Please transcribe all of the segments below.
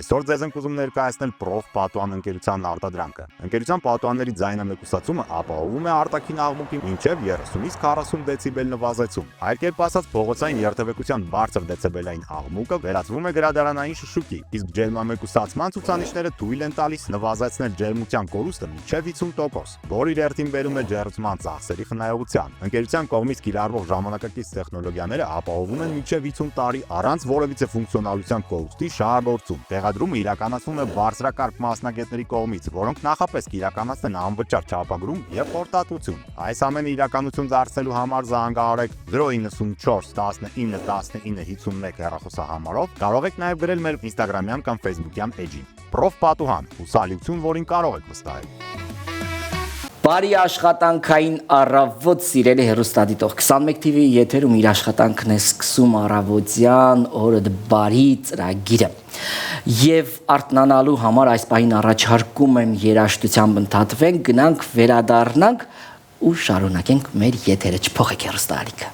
Այսօր ձեզ ենք ուզում ներկայացնել Prof Պատուհան ընկերության արտադրանքը։ Ընկերության պատուհանների ձայնամեկուսացումը ապահովում է արտաքին աղմուկի մինչև 30-ից 40 դեցիբել նվազեցում։ Այլ կերպ ասած, փողոցային երթևեկության բարձր դեցիբելային աղմուկը վերածվում է գրադարանային շշուկի, իսկ ջերմամեկուսացման ցուցանիշները թույլ են տալիս նվազեցնել ջերմության կորուստը մինչև 50%, որը իր հերթին բերում է ջերմության ծախսերի խնայողության։ Ընկերության կողմից կիրառվող ժամանակակից տեխնոլոգիաները ապահովում են մինչև 50 տարի առանց որևիցե ֆունկցիոնալության կորուստի շահագործում։ Տեղադրումը իրականացվում է բարձրակարգ մասնագետների կողմից, որոնք նախապես կիրականացնեն անվճար չափագրում եւ խորտատվություն։ Այս ամենը իրականություն դարձնելու համար զանգահարեք 094 19 19 51 հեռախոսահամարով, կարող եք նաեւ գրել մեր Instagram-յան կամ Facebook-յան էջին։ Prof Պատուհան, հուսալիություն, որին կարող եք վստահել։ Բարի աշխատանքային առավոտ սիրելի հեռուստադիտող 21 TV-ի եթերում իր աշխատանքն է սկսում առավոտյան օրը բարի ծրագիրը եւ արթնանալու համար այս պահին առաջարկում եմ երաժշտությամբ ընդհատվենք, գնանք վերադառնանք ու շարունակենք մեր եթերը, չփոխեք հեռուստաալիքը։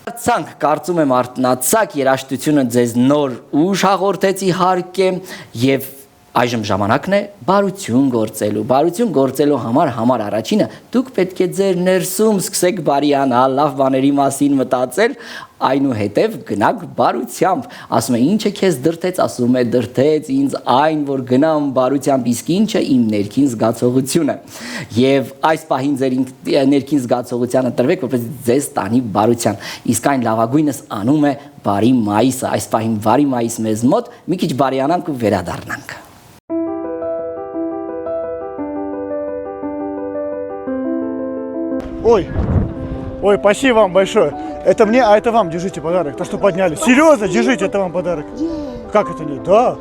Արցանք, կարծում եմ արթնացաք, երաժշտությունը ձեզ նոր ուժ հաղորդեց իհարկե եւ այժմ ժամանակն է բարություն գործելու համար առաջինը դուք պետք է ձեր ներսում սկսեք բարիանալ, լավ բաների մասին մտածել, այնուհետև գնաք բարությամբ, ասում է ինչը քեզ դրթեց, ասում է դրթեց ինձ այն, որ գնամ բարությամբ, իսկ ինչը իմ ներքին զգացողությունը եւ այս պահին ձեր ներքին զգացողությանը տրվեք, որպես ձեզ տանի բարության, իսկ այն լավագույնս անում է բարի մայիսը, այս պահին բարի մայիս մեզ մոտ, մի քիչ բարիանանք ու վերադառնանք։ Ой, спасибо вам большое. Это мне, а это вам, держите подарок. То, что подняли. Серьезно, держите, это вам подарок. Как это нет? Да.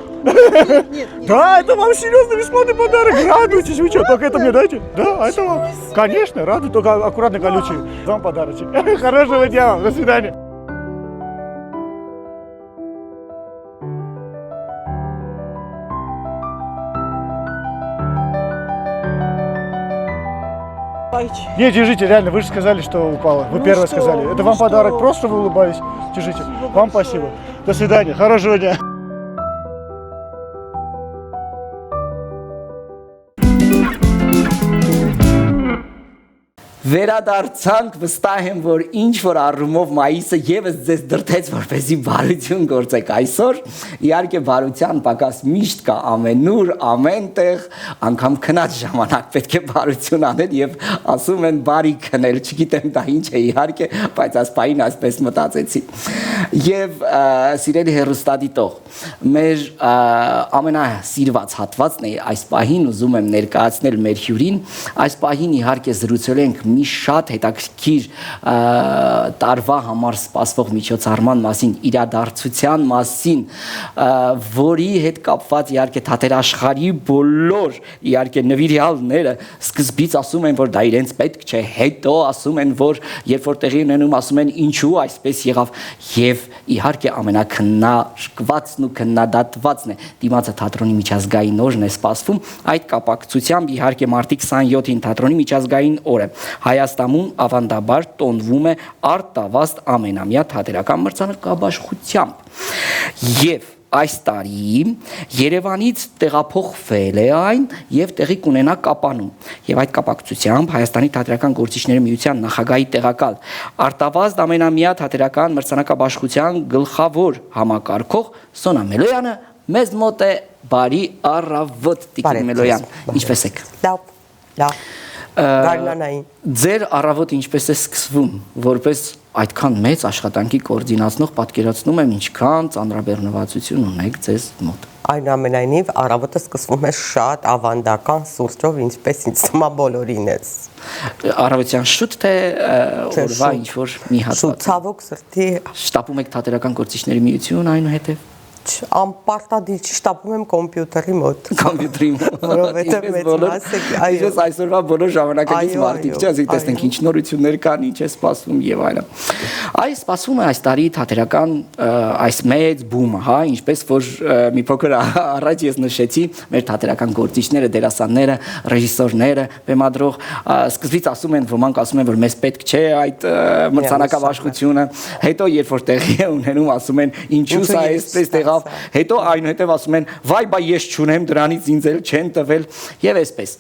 Нет. Да, это вам серьезно бесплатный подарок. Радуйтесь, вы что, только это мне дайте? Да, это вам. Конечно, радуй, только аккуратно колючие. Вам подарочек. Хорошего дня вам, до свидания. Нет, держите, реально, вы же сказали, что упало. Вы первые сказали. Это вам подарок, просто вы улыбались. Держите. Вам спасибо. До свидания, хорошего дня. Վերադարձանք, վստահ եմ, որ ինչ որ առումով մայիսը եւս ձեզ դրթեց, որպեսզի բարություն գործեք այսօր։ Իհարկե բարության պակաս միշտ կա ամենուր, ամենտեղ, անգամ քնած ժամանակ պետք է բարություն անել եւ ասում են բարի քնել, չգիտեմ դա ինչ է իհարկե, բայց ասպային այսպես մտածեցի։ Եվ սիրելի հեռուստադիտող, մեր ամենասիրված հատվածն է այս պահին ուզում եմ ներկայացնել մեր հյուրին, այս պահին իհարկե զրուցել ենք մի շատ հետաքրքիր տարվա համար սպասվող միջոցառման մասին, իրադարձության մասին, որի հետ կապված իհարկե թատերաշխարհի բոլոր իհարկե նվիրյալները սկզբից ասում են, որ դա իրենց պետք չէ, հետո ասում են, որ երբ որ տեղի ունենում, ասում են ինչու այսպես եղավ եւ իհարկե ամենակննարկվածն ու քննադատվածն է դիմացը թատրոնի միջազգային օրն է սպասվում, այդ կապակցությամբ իհարկե մարտի 27-ին թատրոնի միջազգային օրը Հայաստանում ավանդաբար տոնվում է արտավազդ ամենամյա թատերական մրցանակաբաշխությամբ եւ այս տարի Երևանից տեղափոխվել է այն եւ տեղի կունենա Կապանում եւ այդ կապակցությամբ Հայաստանի թատերական գործիչների միության նախագահի տեղակալ արտավազդ ամենամյա թատերական մրցանակաբաշխության գլխավոր համակարգող Սոնա Մելոյանը մեզ մոտ է բարի առավոտ Տիկին Մելոյան ինչպես եք Լավ Գարնանային Ձեր առավոտ ինչպես է սկսվում որպես այդքան մեծ աշխատանքի կոորդինացնող պատկերացնում եմ ինչքան ծանրաբեռնվածություն ունեք ձեզ մոտ Այնուամենայնիվ առավոտը սկսվում է շատ ավանդական սուրճով ինչպես ինձ թվում է բոլորին է Առավոտյան շուտ թե օրվա ինչ որ մի հատված Շուտ ցավոք սրտի շտապում եք թատերական գործիչների միություն այնուհետև Անպարտադիր չշտապում եմ կոմպյուտերի մոտ Կոմպյուտերի մոտ Որովհետև մեծ մասը այո այսօրվա բոլոր ժամանակակից մարդիկ չէ ասենք տեսնենք ինչ նորություններ կան ինչ է սպասվում եւ այլն Այս սպասվում է այս տարի թատերական այս մեծ բումը հա ինչպես որ մի փոքր առաջ ես նշեցի մեր թատերական գործիչները դերասանները ռեժիսորները բեմադրող սկզբից ասում են ոմանք ասում են որ մեզ պետք չէ այդ մրցանակաբաշխությունը հետո երբ որ տեղի է ունենում ասում են ինչու սա այսպես տեղա լավ, հետո այնուհետև ասում են վայ բայ ես չունեմ դրանից ինձ էլ չեն տվել եւ այսպես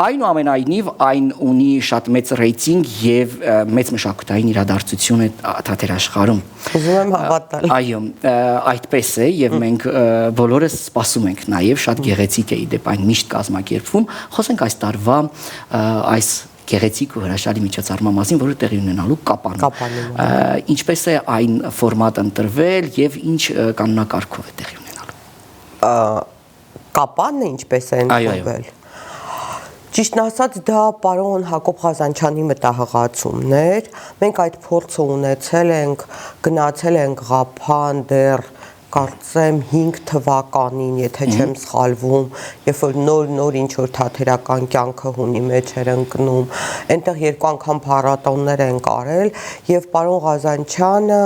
այնուամենայնիվ այն ունի շատ մեծ ռեյտինգ եւ մեծ մշակութային իրադարձություն է թատերաշխարհում Ուզում եմ հավատալ այո այդպես է եւ մենք բոլորս սպասում ենք նաեւ շատ գեղեցիկ է իդեպ այն միշտ կազմակերպվում խոսենք այս տարվա այս գեղեցիկ ու հրաշալի միջոցառման մասին, որը տեղի ունենալու Կապանում։ Ինչպես է այն ֆորմատ ընտրվել եւ ինչ կանոնակարգով է տեղի ունենալու։ Կապանը ինչպես է ընտրվել։ Ճիշտն ասած, դա պարոն Հակոբ Ղազանչյանի մտահղացումն էր։ Մենք այդ փորձը ունեցել ենք, գնացել ենք Ղափան դեռ կարծեմ 5 թվականին, եթե չեմ սխալվում, երբ որ նոր ինչ որ թատերական կյանքը հունի մեջ էր ընկնում, այնտեղ 2 անգամ փառատոններ են կարել եւ պարոն Ղազանչյանը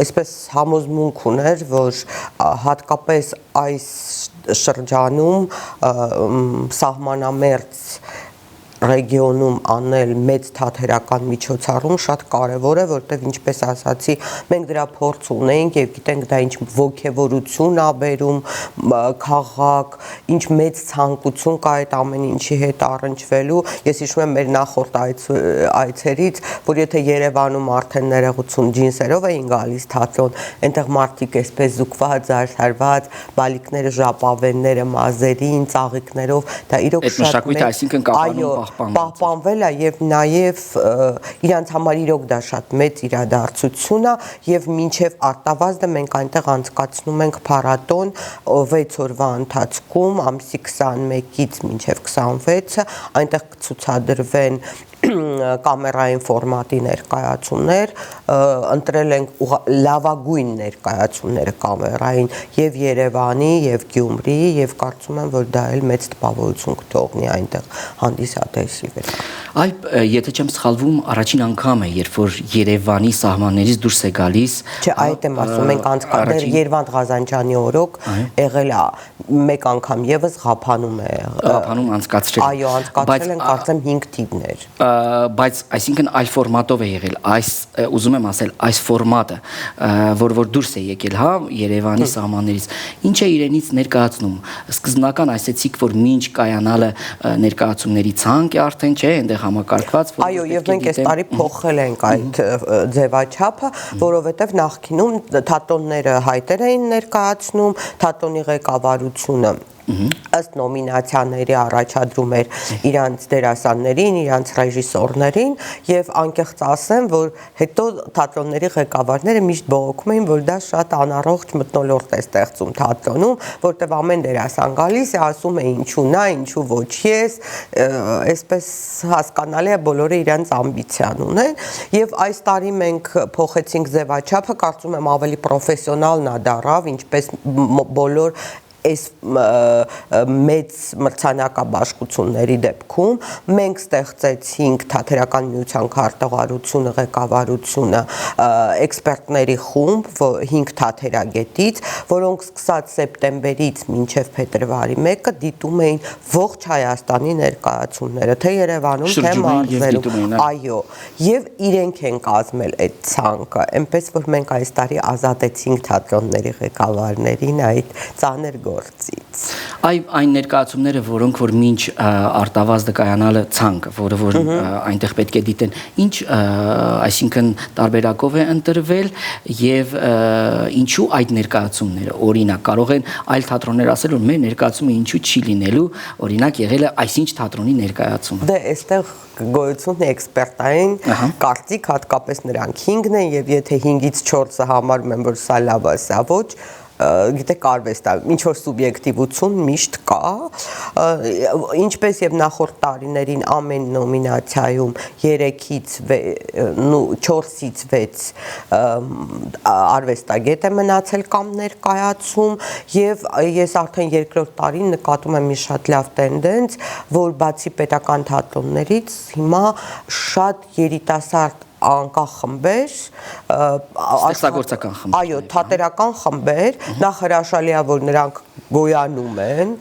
այսպես համոզմունք ուներ, որ հատկապես այս շրջանում սահմանամերձ ռեգիոնում անել մեծ թատերական միջոցառում շատ կարևոր է, որտեղ ինչպես ասացի, մենք դրա փորձ ունենք եւ գիտենք դա ինչ ոգևորություն ա բերում քաղաք, ինչ մեծ ցանկություն կա այդ ամեն ինչի հետ առնչվելու։ Ես հիշում եմ մեր նախորդ այցերից, որ եթե Երևանում արդեն ներողություն ջինսերով էին գալիս թատրոն, այնտեղ մարդիկ այսպես զուգված, արհարված, բալիկները, ժապավենները, մազերին, ծաղիկներով, դա իրոք շատ մեծ, այսինքն Կապանում պահպանվել է եւ նաեւ իրանց համար իրոք դա շատ մեծ իրադարձություն է եւ մինչեւ արտավազդը մենք այնտեղ անցկացնում ենք փառատոն 6 օրվա ընթացքում ամսի 21-ից մինչեւ 26-ը այնտեղ կցուցադրվեն կամերային ֆորմատի ներկայացումներ, ընտրել ենք լավագույն ներկայացումները կամերային եւ Երևանի, եւ Գյումրիի, եւ կարծում եմ, որ դա էլ մեծ տպավորություն կթողնի այնտեղ հանդիսատեսի վրա։ Այ եթե չեմ սխալվում, առաջին անգամ է, երբ որ Երևանի սահմաններից դուրս է գալիս։ Չէ, այդ եմ ասում, մենք անցկացրել Երվանդ Ղազանչյանի օրոք եղել է մեկ անգամ եւս Ղափանում է։ Ղափանում անցկացրել։ Այո, անցկացրել են կարծեմ 5 թիվներ։ Բայց այսինքն այլ ֆորմատով է եղել, այս ուզում եմ ասել, այս ֆորմատը, որ դուրս է եկել, հա, Երևանի սահմաններից, ինչ է իրենից ներկայացնում։ Սկզբնական ասեցիք, որ մինչ կայանալը ներկայացումների ցանկ է արդեն, չէ, այնտեղ համակարգված, որ այո, եւ մենք այս տարի փոխել ենք այդ ձևաչափը, որովհետեւ նախկինում թատրոնները հայտեր էին ներկայացնում, թատրոնի ղեկավարությունը ըստ նոմինացիաների առաջադրում էր իրանց դերասաններին, իրանց ռեժիսորներին եւ անկեղծ ասեմ, որ հետո թատրոնների ղեկավարները միշտ բողոքում էին, որ դա շատ անառողջ մթնոլորտ է ստեղծում թատրոնում, որտեղ ամեն դերասան գալիս է ասում է ինչու նա, ինչու ոչ ես, այսպես հասկանալի է բոլորը իրանց ամբիցիան ունեն եւ այս տարի մենք փոխեցինք ձևաչափը, կարծում եմ ավելի պրոֆեսիոնալ նա դառավ, ինչպես բոլոր այս մեծ մրցանակաբաշխությունների դեպքում մենք ստեղծեցինք թատերական միության քարտուղարությունը, ղեկավարությունը, էքսպերտների խումբ 5 թատերագետից, որոնք սկսած սեպտեմբերից մինչև փետրվարի 1-ը դիտում էին ողջ Հայաստանի ներկայացումները, թե Երևանում, թե մարզերում, այո, եւ իրենք են կազմել այդ ցանկը, այնպես որ մենք այս տարի ազատեցինք թատրոնների ղեկավարներին այդ ծանր Այն ներկայացումները, որոնք որ մինչ արտավազդը կայանալը ցանկը, որը որ այնտեղ պետք է դիտեն, ինչ այսինքն տարբերակով է ընտրվել եւ ինչու այդ ներկայացումները, օրինակ կարող են այլ թատրոններ ասել, որ մեր ներկայացումը ինչու չի լինելու, օրինակ եղել է այսինչ թատրոնի ներկայացումը։ Դե այստեղ գոյությունն է էքսպերտային կարծիք, հատկապես նրանք 5-ն են եւ եթե 5-ից 4-ը համարում են, որ սա լավ է, սա ոչ, գիտեք արվեստա, ինչ որ սուբյեկտիվություն միշտ կա, ինչպես եւ նախորդ տարիներին ամեն նոմինացիայում 3-ից 4-ից 6 արվեստագետ է մնացել կամ ներկայացում եւ ես արդեն երկրորդ տարին նկատում եմ մի շատ լավ տենդենց, որ բացի պետական թատրոններից հիմա շատ երիտասարդ անկախ խմբեր, Ստեղծագործական խմբեր, այո, թատերական խմբեր, նախ հրաշալի է, որ նրանք գոյանում են,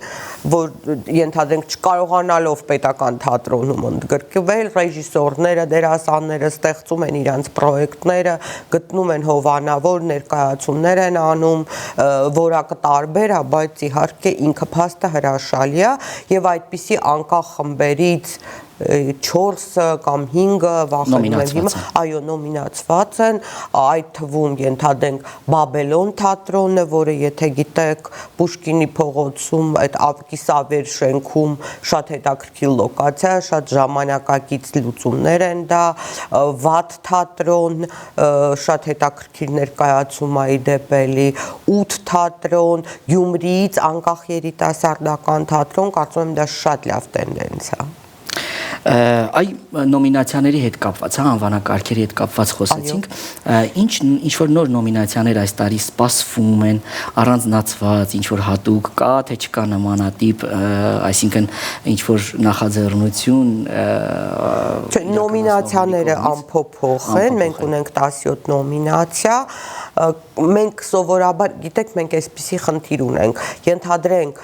որ ենթադրենք չկարողանալով պետական թատրոնում ընդգրկվել, ռեժիսորները, դերասանները ստեղծում են իրենց պրոյեկտները, գտնում են հովանավոր ներկայացումներ են անում, որակը տարբեր է, բայց իհարկե ինքը փաստը հրաշալի է եւ այդպիսի անկախ խմբերից 4 կամ 5 վախենում են հիմա, այո, նոմինացված են, այդ թվում ենթադրենք Բաբելոն թատրոնը, որը եթե գիտեք Պուշկինի փողոցում, այդ Կիսավեր շենքում շատ հետաքրքիր լոկացիա, շատ ժամանակակից լուծումներ են դա, Վատ թատրոն, շատ հետաքրքիր ներկայացում է իդեպ էլի, 8 թատրոն, Գյումրիից անկախ երիտասարդական թատրոն, կարծում եմ դա շատ լավ տենդենս է։ Այ նոմինացիաների հետ կապված, անվանակարգերի հետ կապված խոսեցինք, ինչ որ նոր նոմինացիաներ այս տարի սպասվում են, առանձնացված, ինչ որ հատուկ կա, թե չկա նմանատիպ, այսինքն ինչ որ նախաձեռնություն, նոմինացիաները անփոփոխ են, մենք ունենք 17 նոմինացիա, մենք սովորաբար, գիտեք, մենք այսպիսի խնդիր ունենք, ենթադրենք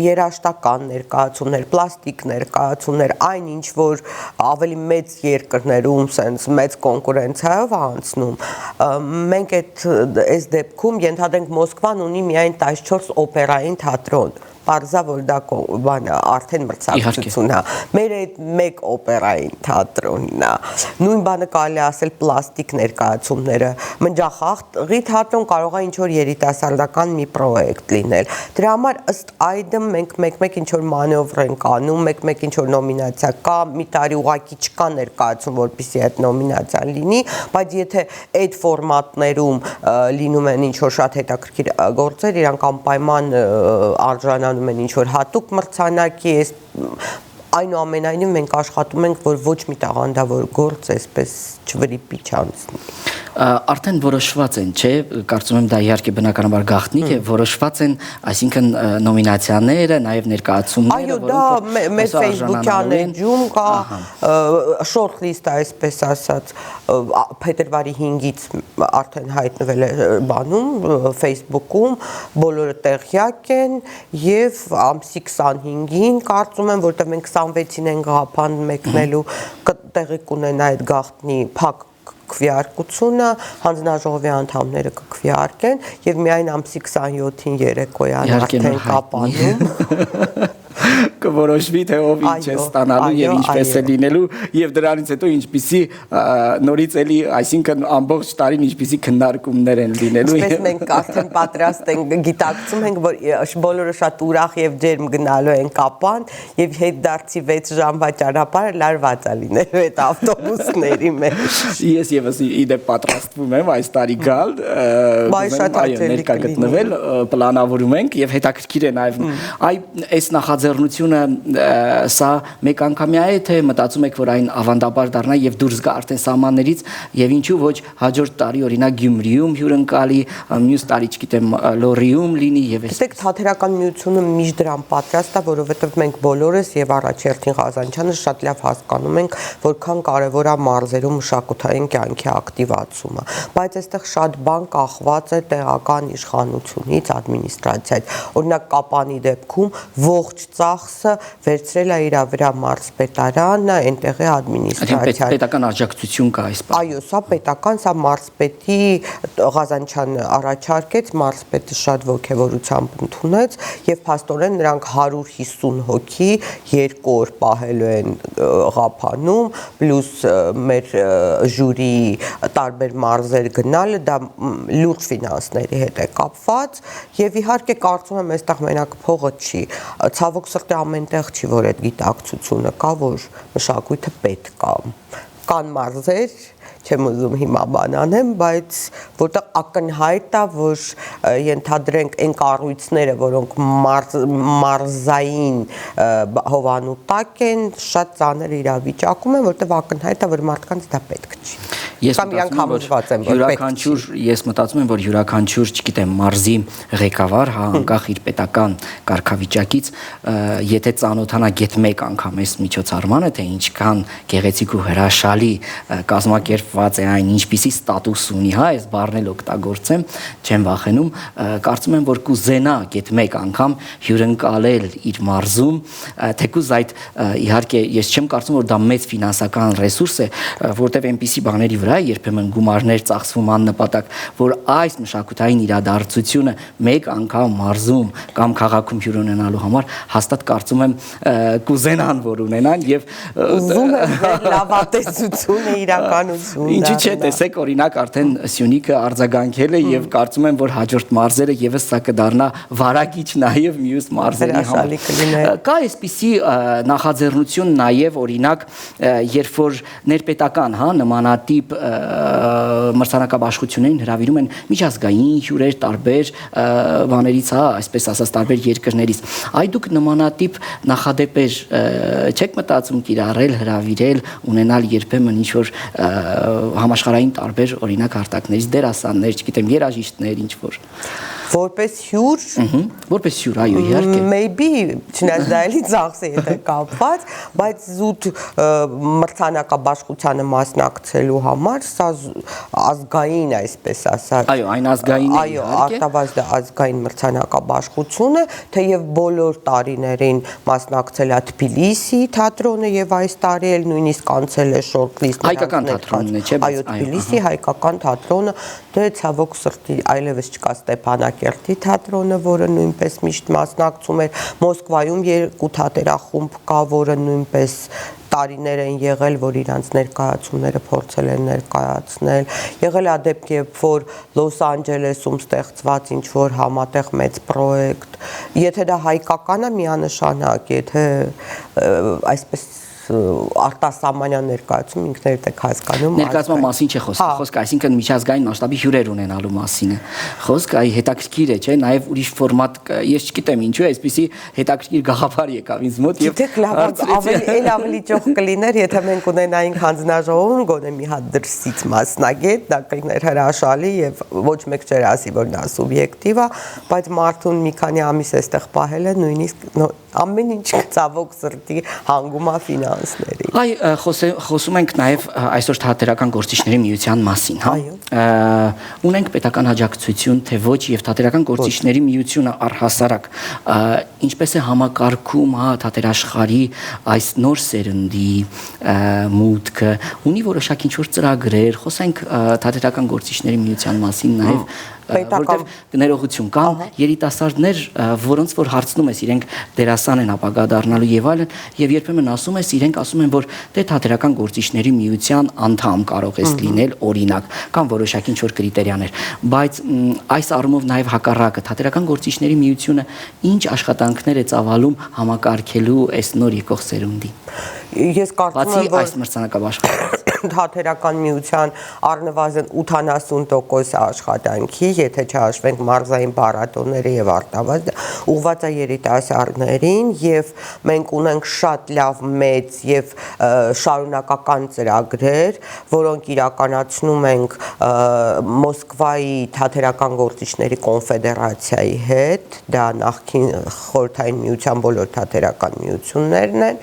երաժշտական ներկայացումներ, պլաստիկ ներկայացումներ, այն ինչ որ ավելի մեծ երկրներում սենց մեծ կոնկուրենցիայով անցնում, մենք այս դեպքում ենթադրենք Մոսկվան ունի միայն 14 օպերային թատրոն, Պարզա, որ դա արդեն մրցակցություն է, մեր այդ մեկ օպերային թատրոնն է, նույն բանը կարելի ասել պլաստիկ ներկայացումները, մնջախաղի թատրոն կարող է ինչ-որ երիտասարդական մի պրոյեկտ լինել, դրա համար ըստ այդմ մենք մեկ-մեկ ինչ-որ մանևր ենք անում, մեկ-մեկ ինչ-որ նոմինացիա կա, մի տարի ուղղակի չկա ներկայացում, որպեսզի այդ նոմինացիան լինի, բայց եթե այդ ֆորմատներում լինում են ինչ-որ շատ հետաքրքիր գործեր, իրանք անպայման արժանանում են ինչ-որ հատուկ մրցանակի, այնուամենայնիվ մենք աշխատում ենք, որ ոչ մի տաղանդավոր գործ այսպես չվրիպի չանցնի։ Արդեն որոշված են, չէ, կարծում եմ դա իհարկե բնականաբար գաղտնիք է, որոշված են, այսինքն նոմինացիաները, նաև ներկայացումները, այո, դա մեր Facebook-յան էջում կա, short list այսպես ասած, փետրվարի 5-ից արդեն հայտնվել է բանում, Facebook-ում, բոլորը տեղյակ են եւ ամսի 25-ին կարծում եմ, որտեղ մենք 26-ին են գաղափան մեկնելու, տեղի կունենա այդ գաղտնի փակ քվեարկությունը, հանձնաժողովի անդամները կքվեարկեն եւ միայն ամսի 27-ին երեկոյան արդեն կապանում կորոշվի թե ով ինչ է ստանալու եւ ինչպես է լինելու եւ դրանից հետո ինչպիսի նորից էլի, այսինքն ամբողջ տարին ինչպիսի քննարկումներ են լինելու։ Այսպես մենք արդեն պատրաստ ենք, գիտակցում ենք, որ բոլորը շատ ուրախ եւ ջերմ գնալու են կապան եւ հետդարձի 6 ժամվա ճանապարհը լարված է լինելու այդ ավտոբուսների մեջ։ Ես եւս իդեպ պատրաստվում եմ այս տարի գալ, ներկա գտնվել, պլանավորում ենք եւ հետաքրքիր է նաեւ այս նախաձեռնությունը սա մեկ անգամյա է, թե մտածում եք, որ այն ավանդաբար դառնա եւ դուրս գա արդեն սահմաններից եւ ինչու ոչ հաջորդ տարի օրինակ Գյումրիում հյուրընկալի, մյուս տարի չգիտեմ Լոռիում լինի եւ այս։ Գիտեք, թատերական միությունը միշտ դրան պատրաստ է, որովհետեւ մենք բոլորս եւ առաջերտին Ղազանչյանը շատ լավ հասկանում ենք, որքան կարեւոր է մարզերում մշակութային կյանքի ակտիվացումը, բայց այստեղ շատ բան կախված է տեղական իշխանությունից, ադմինիստրացիայից։ Օրինակ Կապանի դեպքում ողջ ծախսը վերցրել է իր վրա մարզպետարանը, այնտեղի ադմինիստրացիան։ Պետական աջակցություն կա այս բանը։ Այո, սա պետական, սա մարզպետի Ղազանչյանը առաջարկեց, մարզպետը շատ ողջավորությամբ ընդունեց եւ փաստորեն նրանք 150 հոգի 2 օր պահելու են Ղափանում, պլյուս մեր ժյուրի տարբեր մարզեր գնալը, դա լուրջ ֆինանսների հետ է կապված եւ իհարկե կարծում եմ այստեղ մենակ փողը չի, ցավոք սրտի ամենտեղ չի, որ այդ գիտակցությունը կա, որ մշակույթը պետք է։ Կան մարզեր, չեմ ուզում հիմա բան անեմ, բայց որտեղ ակնհայտ է, որ ենթադրենք այն կառույցները, որոնք մարզային հովանու տակ են, շատ ծանր իրավիճակում են, որտեղ ակնհայտ է, որ մարդկանց դա պետք չի։ Կամ իրանք համոզված են, որ յուրաքանչյուր ես մտածում եմ, որ յուրաքանչյուր, չգիտեմ, մարզի ղեկավար, հա, անկախ իր պետական կարգավիճակից, եթե ծանոթանա գեթ մեկ անգամ այս միջոցառմանը, թե ինչքան գեղեցիկ ու հրաշալի կազմակերպված է այն, ինչպիսի ստատուս ունի, հա, այս բառն էլ օգտագործեմ, չեմ վախենում, կարծում եմ, որ կուզենա գեթ մեկ անգամ հյուրընկալել իր մարզում, թեկուզ այդ իհարկե ես չեմ կարծում, որ դա մեծ ֆինանսական ռեսուրս է, որտեղ այնպիսի բաների վրա երբեմն գումարներ ծախսվում աննպատակ, որ այս մշակութային իրադարձությունը մեկ անգամ մարզում կամ քաղաքում հյուր ունենալու համար հաստատ կարծում եմ կուզենան, որ ունենան եւ ուզում եմ լավատեսությունը իրականություն։ Ինչի՞ չէ, տեսեք, օրինակ արդեն Սյունիքը արձագանքել է եւ կարծում եմ, որ հաջորդ մարզերը եւս սա կդառնա վարակիչ նաեւ մյուս մարզերի համար։ Կա այսպիսի նախաձեռնություն նաեւ, օրինակ, երբ որ ներպետական, հա, նմանատիպ մրցանակաբաշխություններին հրավիրում են միջազգային հյուրեր տարբեր բաներից, հա, այսպես ասած, տարբեր երկրներից։ Այ դուք նմանատիպ նախադեպեր չեք մտածում կիրառել, հրավիրել, ունենալ երբեմն ինչ-որ համաշխարհային տարբեր օրինակ արտակներից դերասաններ, չգիտեմ, երաժիշտներ, ինչ-որ որպես հյուր, որպես հյուր, այո, իհարկե։ Maybe չնայած դա էլի ծախս է եթե կապված, բայց զուտ մրցանակաբաշխությանը մասնակցելու համար սա ազգային, այսպես ասած։ Այո, այն ազգային է, այո, արտավազդ ազգային մրցանակաբաշխություն է, թեև բոլոր տարիներին մասնակցել է Թբիլիսի թատրոնը եւ այս տարի էլ նույնիսկ անցել է շորթլիստ։ Հայկական թատրոնն է, չէ՞։ Այո, Թբիլիսի հայկական թատրոնը, դե ցավոք սրտի այլևս չկա Ստեփանակերտի թատրոնը, որը նույնպես միշտ մասնակցում էր, Մոսկվայում երկու թատերախումբ կա, որը նույնպես տարիներ են եղել, որ իրանց ներկայացումները փորձել են ներկայացնել, եղել է դեպք, երբ որ Լոս Անջելեսում ստեղծված ինչ-որ համատեղ մեծ պրոյեկտ, եթե դա հայկական է միանշանակ, եթե այսպես արտասահմանյան ներկայացում ինքներդ եք հասկանում ներկայացման մասին չէ խոսքը, այսինքն միջազգային մասշտաբի հյուրեր ունենալու մասին է խոսքը, այ հետաքրքիր է, չէ, նաև ուրիշ ֆորմատ, ես չգիտեմ ինչու է, այսպեսի հետաքրքիր գաղափար եկավ ինձ մոտ եւ ավելի ճոխ կլիներ, եթե մենք ունենայինք հանձնաժողովում գոնե մի հատ դրսից մասնագետ, դա կլիներ հրաշալի եւ ոչ մեկ չէր ասի, որ դա սուբյեկտիվ է, բայց մարդուն մի քանի ամիս էստեղ պահել է նույնիսկ ամեն ինչ ցավոք սրտի հանգում է ֆինանսների։ Այ խոսում ենք նաև այսօր թատերական գործիչների միության մասին, հա։ Ունենք պետական աջակցություն, թե ոչ, եւ թատերական գործիչների միությունը առհասարակ ինչպես է համակարգում, հա, թատերաշխարհի այս նոր սերնդի մուտքը, ունի որոշակի ինչ-որ ծրագրեր, խոսենք թատերական գործիչների միության մասին նաև որտեղ ներողություն կան երիտասարդներ, որոնց որ հարցնում ես իրենք դերասան են ապագա դառնալու եւ այլն, եւ երբեմն ասում ես իրենք ասում են, որ դե թատերական գործիչների միության անդամ կարող ես լինել, օրինակ, կամ որոշակի ինչ-որ կրիտերիաներ, բայց այս առումով նաեւ հակառակը թատերական գործիչների միությունը ինչ աշխատանքներ է ծավալում համակարգելու այս նոր եկող սերունդին։ Ես կարծում եմ, որ այս մրցանակաբաշխության թատերական միության առնվազն 80% աշխատանքի, եթե չհաշվենք մարզային փառատոները եւ արտավազդը, ուղղված է երիտասարդներին եւ մենք ունենք շատ լավ մեծ եւ շարունակական ծրագրեր, որոնք իրականացնում ենք Մոսկվայի թատերական գործիչների կոնֆեդերացիայի հետ, դա նախկին խորհրդային միության բոլոր թատերական միություններն են,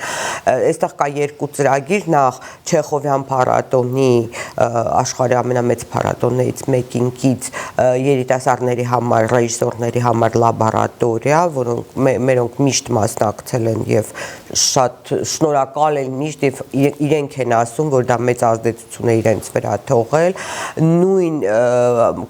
այստեղ կա երկու ծրագիր, նախ Չեխովյան փառատոնի աշխարհի ամենամեծ փառատոններից մեկինքից երիտասարդների համար, ռեժիսորների համար լաբորատորիա, որոնք մերոնք միշտ մասնակցել են եւ շատ շնորհակալ են միշտ եւ իրենք են ասում, որ դա մեծ ազդեցություն է իրենց վրա թողել, նույն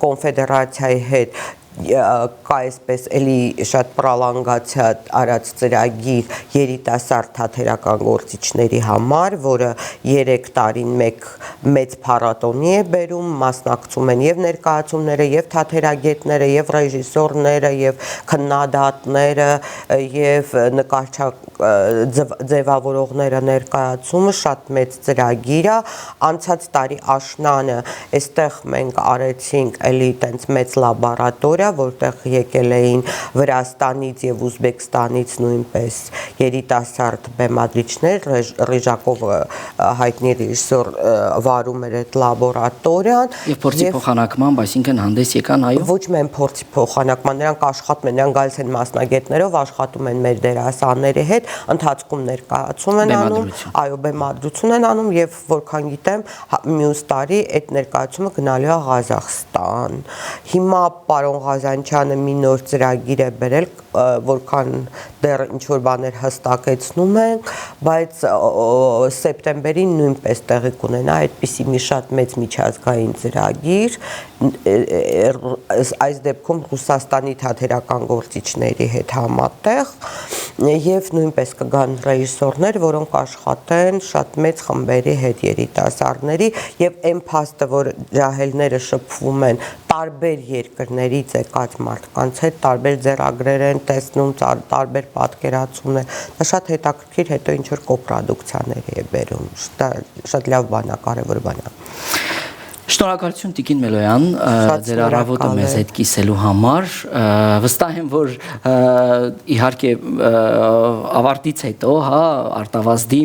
կոնֆեդերացիայի հետ կա այսպես էլի շատ պրալանգացիա արած ծրագիր երիտասարդ թատերական գործիչների համար, որը 3 տարին մեկ մեծ փառատոնի է բերում, մասնակցում են եւ ներկայացումները, եւ թատերագետները, եւ ռեժիսորները, եւ քննադատները, եւ ձևավորողները ներկայացումը շատ մեծ ծրագիր է, անցած տարի աշնանը այստեղ մենք արեցինք էլի տենց մեծ լաբորատորիա, վրա, որտեղ եկել էին Վրաստանից եւ Ուզբեկստանից նույնպես երիտասարդ բեմադրիչներ, Ռիժակովը հայտնի ռեժիսոր վարում էր այդ լաբորատորիան Եվ փորձի փոխանակմամբ, այսինքն հանդես եկան, այո։ Ոչ միայն փորձի փոխանակման, նրանք աշխատում են, նրանք գալիս են մասնագետներով, աշխատում են մեր դերասանների հետ, ընթացքում ներկայացում են անում, այո, բեմադրություն են անում եւ որքան գիտեմ, մյուս տարի այդ ներկայացումը գնալու է Ղազախստան։ Հիմա պարոն Ղազանչյանը մի նոր ծրագիր է բերել, որքան դեռ ինչ որ բաներ հստակեցնում են, բայց սեպտեմբերին նույնպես տեղի կունենա այդպիսի մի շատ մեծ միջազգային ծրագիր, այս դեպքում Ռուսաստանի թատերական գործիչների հետ համատեղ եւ նույնպես կգան ռեժիսորներ, որոնք աշխատեն շատ մեծ խմբերի հետ երիտասարդների եւ այն փաստը, որ ջահելները շփվում են տարբեր երկրներից եկած մարդկանց հետ, տարբեր ձեռագրեր են տեսնում, տարբեր պատկերացումներ, դա շատ հետաքրքիր, հետո ինչ որ կոպրոդուկցիաների է բերում, դա շատ լավ բան է, կարևոր բան է։ Շնորհակալություն Տիկին Մելոյան, ձեր առավոտը մեզ հետ կիսելու համար, վստահ եմ, որ իհարկե ավարտից հետո, հա, արտավազդի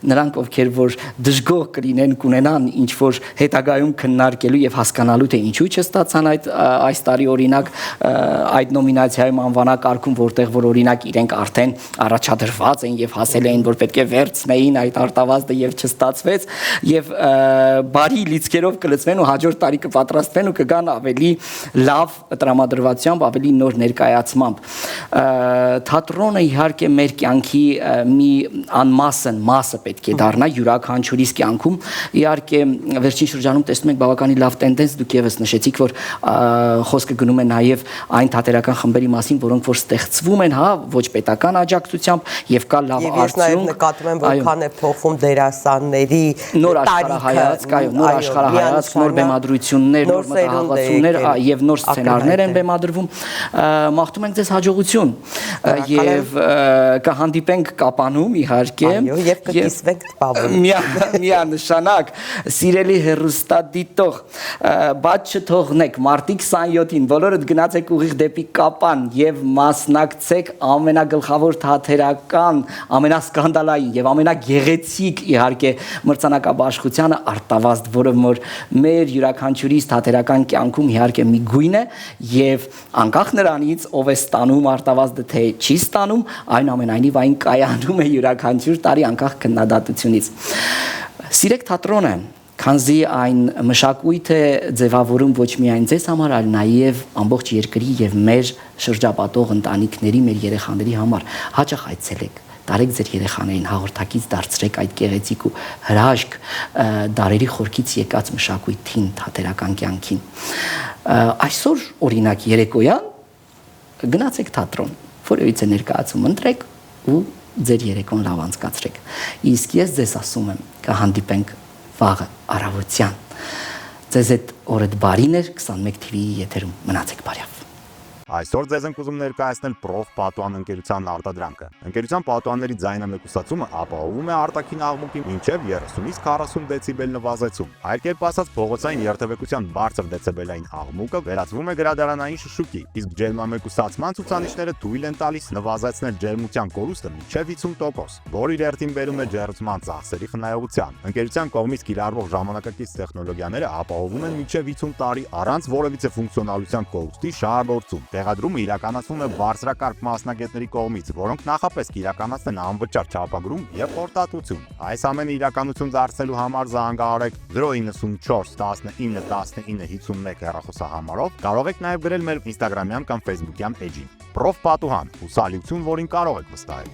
նրանք ովքեր որ դժգոհ կլինեն կունենան ինչ որ հետագայում քննարկելու եւ հասկանալու թե ինչու չստացան այս տարի օրինակ այդ նոմինացիայում անվանակարգում, որտեղ որ օրինակ իրենք արդեն առաջադրված են եւ հասել էին, որ պետք է վերցնեին այդ արտավազդը եւ չստացվեց եւ բարի լիցքերով կլցվեն ու հաջորդ տարի կպատրաստվեն ու կգան ավելի լավ տրամադրվածությամբ, ավելի նոր ներկայացմամբ։ Թատրոնը իհարկե մեր կյանքի մի անմասն մասը պետք է դառնա յուրաքանչյուրիս կյանքում։ Իհարկե վերջին շրջանում տեսնում ենք բավականին լավ տենդենս, դուք եւս նշեցիք, որ խոսքը գնում է նաեւ այն թատերական խմբերի մասին, որոնք որ ստեղծվում են, հա, ոչ պետական աջակցությամբ եւ կա լավ արդյունք։ Եվ ես նաեւ նկատում եմ, որքան է փոխվում դերասանների նոր աշխարհայացք, այո, նոր աշխարհայացք, նոր բեմադրություններ, նոր մտահղացումներ եւ նոր սցենարներ են բեմադրվում։ Մաղթում ենք ձեզ հաջողություն եւ կհանդիպենք Կապանում իհարկե եւ կկիսվենք տպավում։ Միանշանակ, սիրելի հեռուստադիտող, բաց չթողնեք մարտի 27-ին բոլորդ գնացեք ուղիղ դեպի Կապան եւ մասնակցեք ամենագլխավոր թատերական, ամենասկանդալային եւ ամենագեղեցիկ իհարկե մրցանակաբաշխությանը Արտավազդ, որը որ մեր յուրաքանչյուրիս թատերական կյանքում իհարկե մի գույն է եւ անկախ նրանից ով է ստանում Արտավազդը թե չի ստանում, այնուամենայնիվ այն կայանում է յուրաքանչյուր տարի անկախ քննադատությունից։ Սիրեք թատրոնը, քանզի այն մշակույթ է ձևավորում ոչ միայն ձեզ համար, այլ նաեւ ամբողջ երկրի եւ մեր շրջապատող ընտանիքների, մեր երեխաների համար։ Հաճախ այցելեք, տարեք ձեր երեխաներին, հաղորդակից դարձրեք այդ գեղեցիկ ու հրաշք դարերի խորքից եկած մշակույթին, թատերական կյանքին։ Այսօր օրինակ երեկոյան գնացեք թատրոն, որևիցե ներկայացում ընտրեք ու ձեր երեկոն լավ անցկացրեք։ Իսկ ես ձեզ ասում եմ, կհանդիպենք վաղը առավոտյան։ Ձեզ այդ օրդ բարիներ 21 TV-ի եթերում, մնացեք բարյավ։ Այսօր ձեզ ենք ուզում ներկայացնել Prof Պատուհան ընկերության արտադրանքը։ Ընկերության պատուհանների ձայնամեկուսացումը ապահովում է արտաքին աղմուկի մինչև 30-ից 40 դեցիբել նվազեցում։ Այլ կերպ ասած, փողոցային երթևեկության բարձր դեցիբելային աղմուկը վերածվում է գրադարանային շշուկի, իսկ ջերմամեկուսացման ցուցանիշները թույլ են տալիս նվազեցնել ջերմության կորուստը մինչև 50%, որը իր հերթին բերում է ջերմության ծախսերի խնայողության։ Ընկերության կողմից կիրառվող ժամանակակից տեխնոլոգիաները ապահովում են մինչև 50 տարի առանց որևիցե ֆունկցիոնալության կորուստի շահագործում։ Տեղադրումը իրականացվում է բարձրակարգ մասնագետների կողմից, որոնք նախապես կիրականացնեն անվճար չափագրում եւ խորտատություն։ Այս ամենը իրականություն դարձնելու համար զանգահարեք 094 19 19 51 հեռախոսահամարով, կարող եք նաեւ գրել մեր Instagram-յան կամ Facebook-յան էջին։ Prof Պատուհան, հուսալիություն, որին կարող եք վստահել։